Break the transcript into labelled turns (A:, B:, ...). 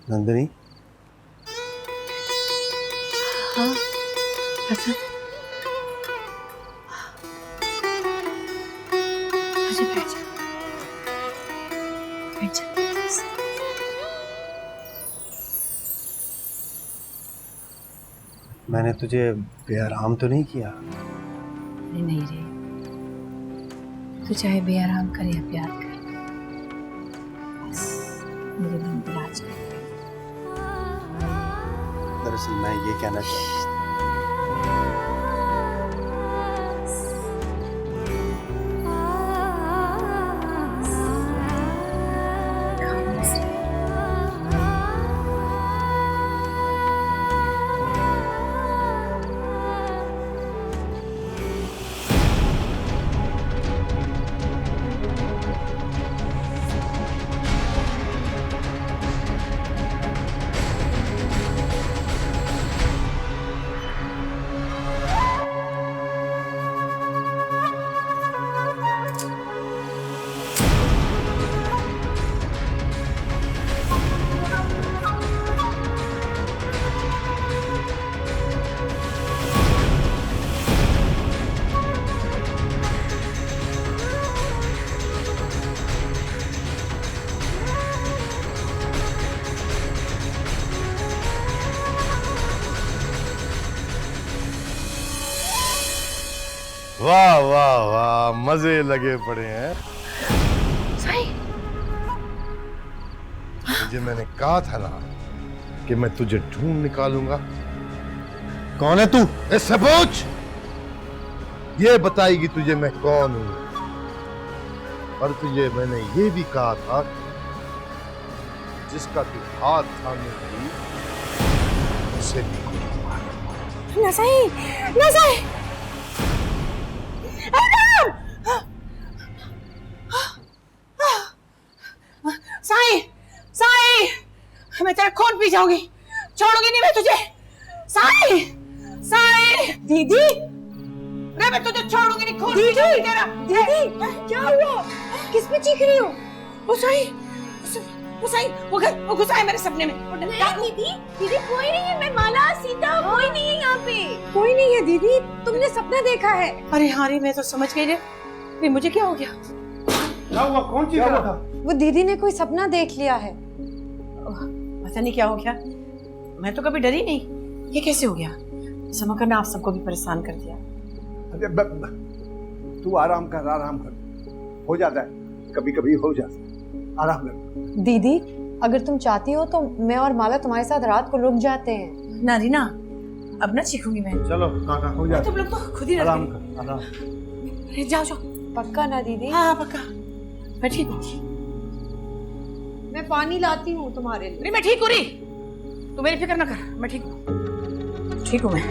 A: नंदिनी,
B: हाँ हसन, मुझे बैठ जा, बैठ जा।
A: मैंने तुझे बेआराम तो नहीं किया?
B: अरे नहीं रे, तू चाहे बेआराम कर या प्यार कर, बस मेरे मन पर राज कर।
A: दरअसल मैं ये कहना चाहता
C: वाह वाह वाह, मजे लगे पड़े हैं।
B: साई,
C: तुझे मैंने कहा था ना कि मैं तुझे ढूंढ निकालूंगा।
A: कौन है तू?
C: ऐसे पूछ, ये बताएगी तुझे मैं कौन हूं। और तुझे मैंने ये भी कहा था जिसका तू हाथ थामे थी उसे भी गोली मार।
B: ना साई, ना साई, साई, साई, मैं तेरा खून पी जाऊंगी, छोड़ूंगी नहीं मैं तुझे। साई, साई, दीदी, मैं तुझे छोड़ूंगी नहीं, खून पी जाऊंगी तेरा। दीदी, क्या हुआ? किस पे चीख रही हो? वो साई, वो घुसा है मेरे सपने में।
D: नहीं दीदी, दीदी कोई नहीं है, मैं माला सीता, कोई नहीं है यहाँ पे। कोई नहीं है दीदी, तुमने सपना देखा है।
B: अरे हाँ रे, मैं तो समझ गई रे, फिर मुझे क्या हो गया?
A: क्या हुआ? कौन चीज रहा था?
D: वो दीदी ने कोई सपना देख लिया है।
B: पता नहीं क्या हो गया, मैं तो कभी डरी नहीं, ये कैसे हो गया? समझकर ने आप सबको भी परेशान कर दिया।
E: अरे तू आराम कर, हो जाता है, कभी कभी हो जाता है, आराम कर।
D: दीदी, अगर तुम चाहती हो तो मैं और माला तुम्हारे साथ रात को रुक जाते हैं।
B: ना रीना, अब ना चीखूंगी मैं।
A: चलो काका, हो जाता
B: तुम लोग तो खुद ही
E: आराम
B: डर
E: कर, आराम।
B: गए। जाओ जाओ।
D: पक्का ना दीदी?
B: हाँ पक्का, मैं ठीक हूँ।
D: मैं पानी लाती हूँ तुम्हारे लिए।
B: मैं ठीक हूँ री, तू मेरी फिक्र ना कर, मैं ठीक हूँ, ठीक हूँ मैं।